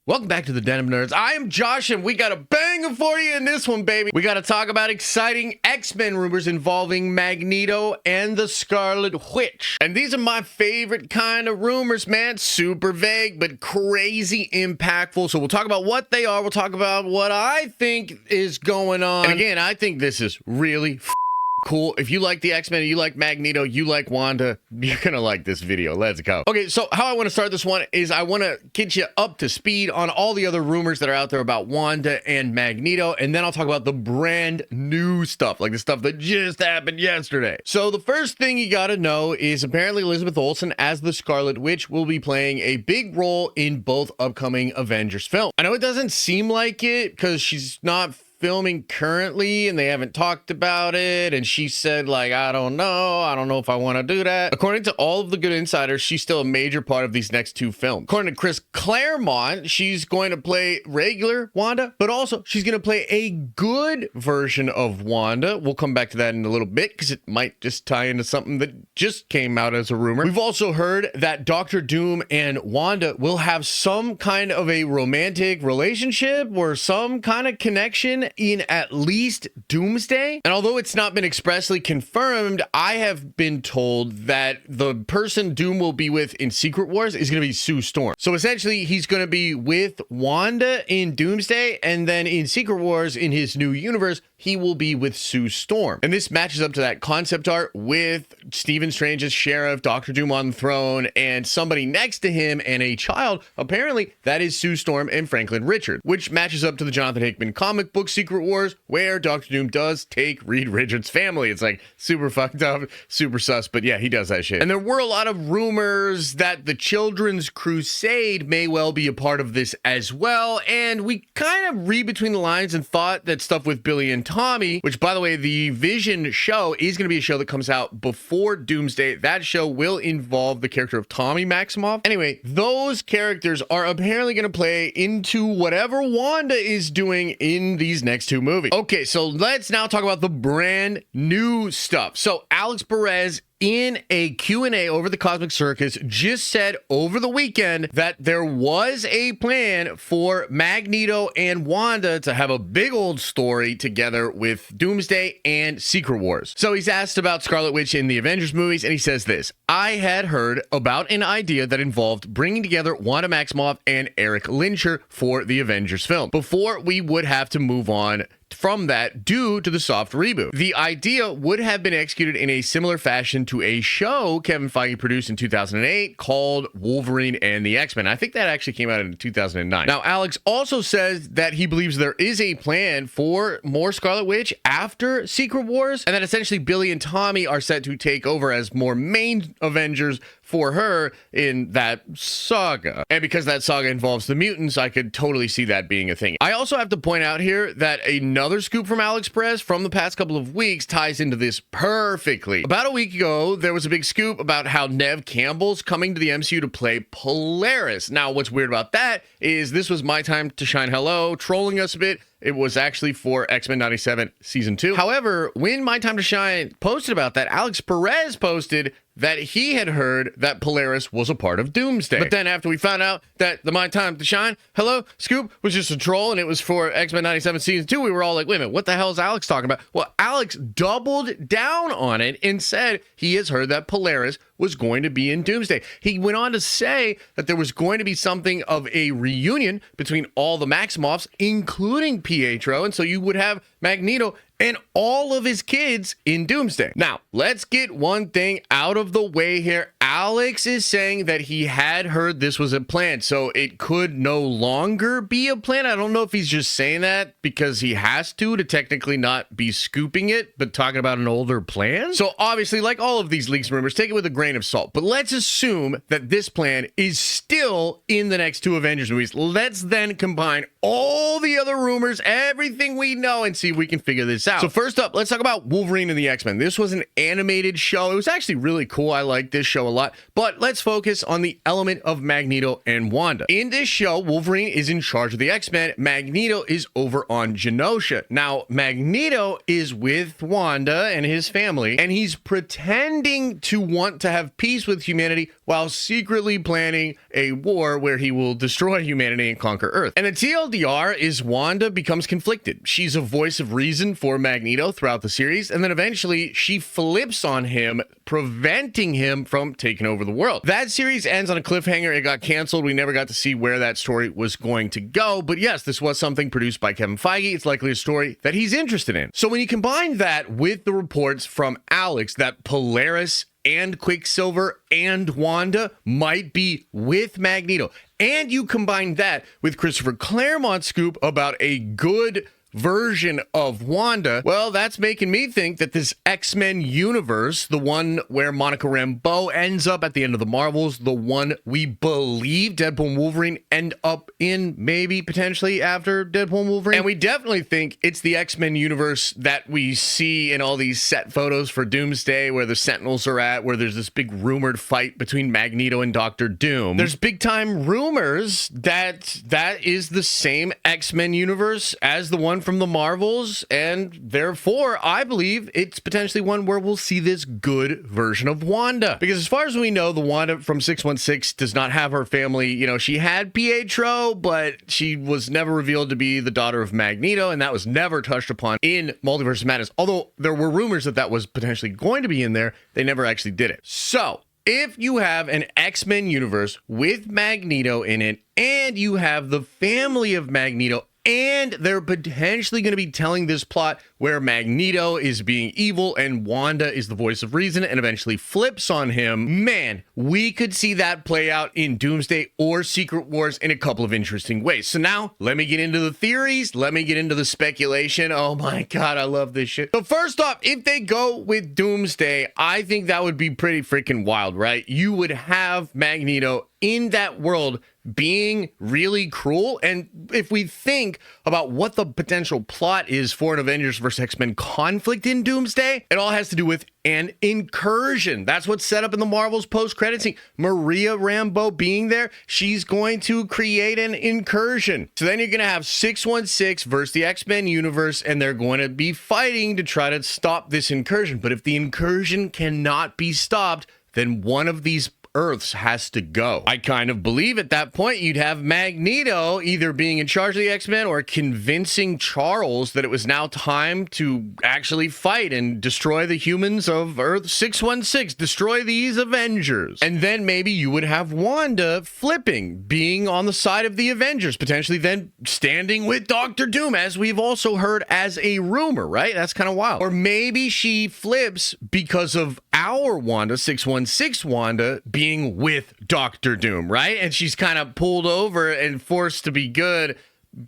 Welcome back to the Den of Nerds. I am Josh, and we got a banger for you in this one, baby. We got to talk about exciting X-Men rumors involving Magneto and the Scarlet Witch. And these are my favorite kind of rumors, man. Super vague, but crazy impactful. So we'll talk about what they are. We'll talk about what I think is going on. And again, I think this is really cool. If you like the X-Men, you like Magneto, you like Wanda, you're gonna like this video. Let's go. Okay, so how I want to start this one is I want to get you up to speed on all the other rumors that are out there about Wanda and Magneto, and then I'll talk about the brand new stuff, like the stuff that just happened yesterday. So the first thing you gotta know is apparently Elizabeth Olsen as the Scarlet Witch will be playing a big role in both upcoming Avengers films. I know it doesn't seem like it because she's not filming currently and they haven't talked about it, and she said, like, I don't know if I want to do that. According to all of the good insiders, she's still a major part of these next two films. According to Chris Claremont, she's going to play regular Wanda, but also she's going to play a good version of Wanda. We'll come back to that in a little bit because it might just tie into something that just came out as a rumor. We've also heard that Dr. Doom and Wanda will have some kind of a romantic relationship or some kind of connection in at least Doomsday. And although it's not been expressly confirmed, I have been told that the person Doom will be with in Secret Wars is going to be Sue Storm. So essentially, he's going to be with Wanda in Doomsday, and then in Secret Wars, in his new universe, he will be with Sue Storm. And this matches up to that concept art with Stephen Strange's sheriff, Dr. Doom on the throne, and somebody next to him and a child. Apparently, that is Sue Storm and Franklin Richard, which matches up to the Jonathan Hickman comic book Secret Wars, where Dr. Doom does take Reed Richards' family. It's like super fucked up, super sus, but yeah, he does that shit. And there were a lot of rumors that the Children's Crusade may well be a part of this as well, and we kind of read between the lines and thought that stuff with Billy and Tommy, which, by the way, the Vision show is going to be a show that comes out before Doomsday. That show will involve the character of Tommy Maximoff. Anyway, those characters are apparently going to play into whatever Wanda is doing in these next two movies. Okay, so let's now talk about the brand new stuff. So Alex Perez, in a Q&A over the Cosmic Circus, just said over the weekend that there was a plan for Magneto and Wanda to have a big old story together with Doomsday and Secret Wars. So he's asked about Scarlet Witch in the Avengers movies, and he says this: I had heard about an idea that involved bringing together Wanda Maximoff and Eric Lyncher for the Avengers film before we would have to move on from that due to the soft reboot. The idea would have been executed in a similar fashion to a show Kevin Feige produced in 2008 called Wolverine and the X-Men. I think that actually came out in 2009. Now, Alex also says that he believes there is a plan for more Scarlet Witch after Secret Wars, and that essentially Billy and Tommy are set to take over as more main Avengers for her in that saga. And because that saga involves the mutants, I could totally see that being a thing. I also have to point out here that another scoop from Alex Perez from the past couple of weeks ties into this perfectly. About a week ago, there was a big scoop about how Neve Campbell's coming to the MCU to play Polaris. Now, what's weird about that is this was My Time to Shine Hello, trolling us a bit. It was actually for X-Men 97 Season 2. However, when My Time to Shine posted about that, Alex Perez posted that he had heard that Polaris was a part of Doomsday. But then after we found out that the My Time to Shine Hello scoop was just a troll and it was for X-Men 97 Season 2, we were all like, wait a minute, what the hell is Alex talking about? Well, Alex doubled down on it and said he has heard that Polaris was going to be in Doomsday. He went on to say that there was going to be something of a reunion between all the Maximoffs, including Pietro, and so you would have Magneto and all of his kids in Doomsday. Now, let's get one thing out of the way here. Alex is saying that he had heard this was a plan, so it could no longer be a plan. I don't know if he's just saying that because he has to technically not be scooping it, but talking about an older plan. So obviously, like all of these leaks and rumors, take it with a grain of salt. But let's assume that this plan is still in the next two Avengers movies. Let's then combine all the other rumors, everything we know, and see if we can figure this out. So first up, let's talk about Wolverine and the X-Men. This was an animated show. It was actually really cool. I like this show a lot. But let's focus on the element of Magneto and Wanda. In this show, Wolverine is in charge of the X-Men. Magneto is over on Genosha. Now, Magneto is with Wanda and his family, and he's pretending to want to have peace with humanity while secretly planning a war where he will destroy humanity and conquer Earth. And the TLDR is Wanda becomes conflicted. She's a voice of reason for Magneto throughout the series, and then eventually she flips on him, preventing him from taking over the world. That series ends on a cliffhanger. It got canceled. We never got to see where that story was going to go. But yes, this was something produced by Kevin Feige. It's likely a story that he's interested in. So when you combine that with the reports from Alex that Polaris and Quicksilver and Wanda might be with Magneto, and you combine that with Christopher Claremont's scoop about a good version of Wanda, well, that's making me think that this X-Men universe, the one where Monica Rambeau ends up at the end of the Marvels, the one we believe Deadpool and Wolverine end up in, maybe potentially after Deadpool and Wolverine, and we definitely think it's the X-Men universe that we see in all these set photos for Doomsday, where the Sentinels are at, where there's this big rumored fight between Magneto and Dr. Doom. There's big time rumors that that is the same X-Men universe as the one from the Marvels, and therefore I believe it's potentially one where we'll see this good version of Wanda. Because as far as we know, the Wanda from 616 does not have her family. You know, she had Pietro, but she was never revealed to be the daughter of Magneto, and that was never touched upon in Multiverse of Madness. Although there were rumors that that was potentially going to be in there, they never actually did it. So if you have an X-Men universe with Magneto in it, and you have the family of Magneto, and they're potentially going to be telling this plot where Magneto is being evil and Wanda is the voice of reason and eventually flips on him, man, we could see that play out in Doomsday or Secret Wars in a couple of interesting ways. So now, let me get into the theories. Let me get into the speculation. Oh my God, I love this shit. So first off, if they go with Doomsday, I think that would be pretty freaking wild, right? You would have Magneto in that world being really cruel. And if we think about what the potential plot is for an Avengers vs. X-Men conflict in Doomsday, it all has to do with an incursion. That's what's set up in the Marvel's post-credit scene. Maria Rambeau being there, she's going to create an incursion. So then you're going to have 616 versus the X-Men universe, and they're going to be fighting to try to stop this incursion. But if the incursion cannot be stopped, then one of these Earths has to go. I kind of believe at that point you'd have Magneto either being in charge of the X-Men or convincing Charles that it was now time to actually fight and destroy the humans of Earth 616, destroy these Avengers. And then maybe you would have Wanda flipping, being on the side of the Avengers, potentially then standing with Dr. Doom, as we've also heard as a rumor, right? That's kind of wild. Or maybe she flips because of our Wanda, 616 Wanda, being with Dr. Doom, right? And she's kind of pulled over and forced to be good,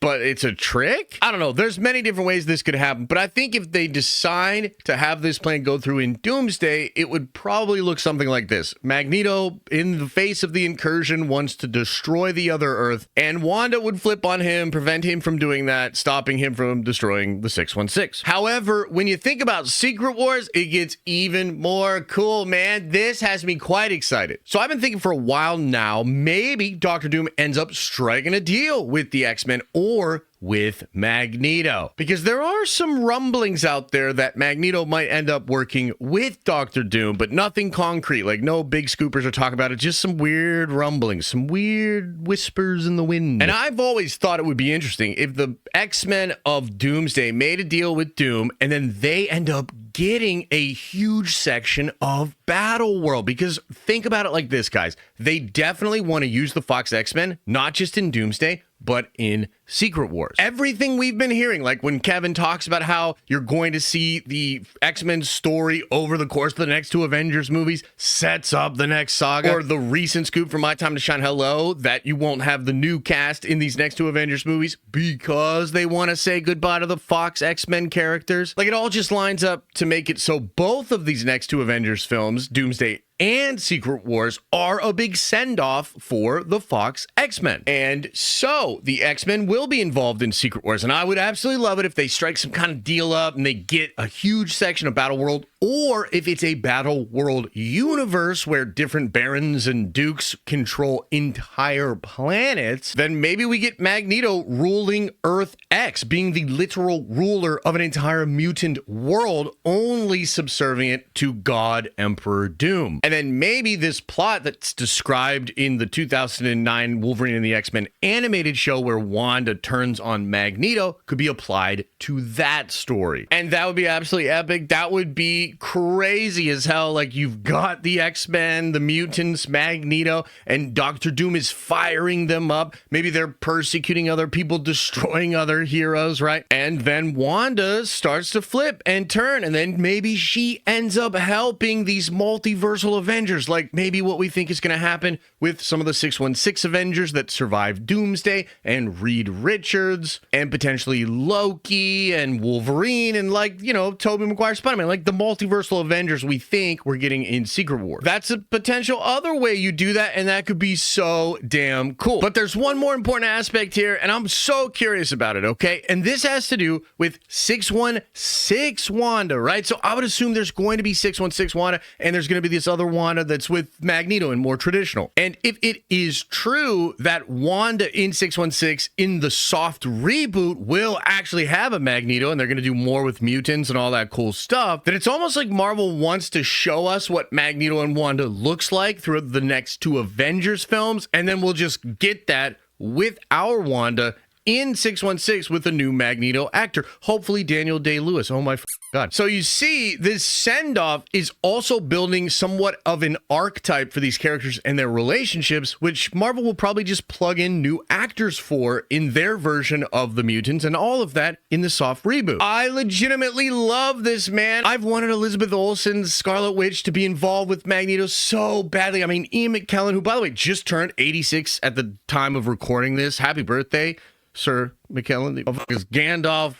but it's a trick? I don't know. There's many different ways this could happen, but I think if they decide to have this plan go through in Doomsday, it would probably look something like this. Magneto, in the face of the incursion, wants to destroy the other Earth, and Wanda would flip on him, prevent him from doing that, stopping him from destroying the 616. However, when you think about Secret Wars, it gets even more cool, man. This has me quite excited. So I've been thinking for a while now, maybe Dr. Doom ends up striking a deal with the X-Men or with Magneto, because there are some rumblings out there that Magneto might end up working with Dr. Doom, but nothing concrete. Like, no big scoopers are talking about it, just some weird rumblings, some weird whispers in the wind. And I've always thought it would be interesting if the X-Men of Doomsday made a deal with Doom and then they end up getting a huge section of Battle World. Because think about it like this, guys. They definitely want to use the Fox X-Men, not just in Doomsday, but in Secret Wars. Everything we've been hearing, like when Kevin talks about how you're going to see the X-Men story over the course of the next two Avengers movies, sets up the next saga, or the recent scoop from My Time to Shine Hello, that you won't have the new cast in these next two Avengers movies because they want to say goodbye to the Fox X-Men characters. Like, it all just lines up to make it so both of these next two Avengers films, Doomsday and Secret Wars, are a big send-off for the Fox X-Men. And so the X-Men will be involved in Secret Wars, and I would absolutely love it if they strike some kind of deal up and they get a huge section of Battle World, or if it's a battle world universe where different barons and dukes control entire planets, then maybe we get Magneto ruling Earth X, being the literal ruler of an entire mutant world, only subservient to God Emperor Doom. And then maybe this plot that's described in the 2009 Wolverine and the X-Men animated show where Wanda turns on Magneto could be applied to that story. And that would be absolutely epic. That would be crazy as hell. Like, you've got the X-Men, the mutants, Magneto, and Doctor Doom is firing them up. Maybe they're persecuting other people, destroying other heroes, right? And then Wanda starts to flip and turn, and then maybe she ends up helping these multiversal Avengers, like maybe what we think is going to happen with some of the 616 Avengers that survived Doomsday, and Reed Richards, and potentially Loki and Wolverine, and like, you know, Tobey Maguire Spider-Man, like the multiversal Avengers we think we're getting in Secret Wars. That's a potential other way you do that, and that could be so damn cool. But there's one more important aspect here, and I'm so curious about it, okay? And this has to do with 616 Wanda, right? So I would assume there's going to be 616 Wanda, and there's going to be this other Wanda that's with Magneto and more traditional. And if it is true that Wanda in 616 in the soft reboot will actually have a Magneto, and they're going to do more with mutants and all that cool stuff, then it's almost like Marvel wants to show us what Magneto and Wanda looks like through the next two Avengers films, and then we'll just get that with our Wanda in 616 with a new Magneto actor, hopefully Daniel Day-Lewis. Oh my God. So you see, this send-off is also building somewhat of an archetype for these characters and their relationships, which Marvel will probably just plug in new actors for in their version of the mutants, and all of that in the soft reboot. I legitimately love this, man. I've wanted Elizabeth Olsen's Scarlet Witch to be involved with Magneto so badly. I mean, Ian McKellen, who, by the way, just turned 86 at the time of recording this. Happy birthday, Sir McKellen. The is Gandalf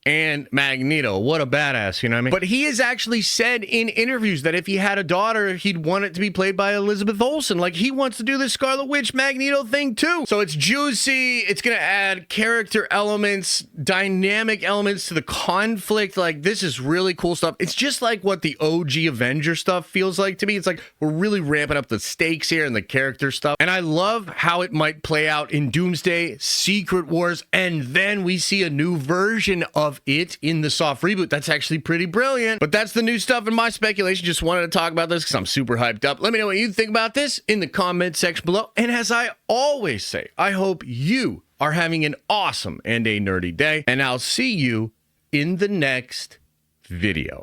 and Magneto. What a badass, you know what I mean? But he has actually said in interviews that if he had a daughter, he'd want it to be played by Elizabeth Olsen. Like, he wants to do this Scarlet Witch Magneto thing too. So it's juicy. It's going to add character elements, dynamic elements to the conflict. Like, this is really cool stuff. It's just like what the OG Avenger stuff feels like to me. It's like we're really ramping up the stakes here and the character stuff. And I love how it might play out in Doomsday, Secret Wars, and then we see a new version of it in the soft reboot. That's actually pretty brilliant. But that's the new stuff in my speculation. Just wanted to talk about this because I'm super hyped up. Let me know what you think about this in the comment section below. And as I always say, I hope you are having an awesome and a nerdy day. And I'll see you in the next video.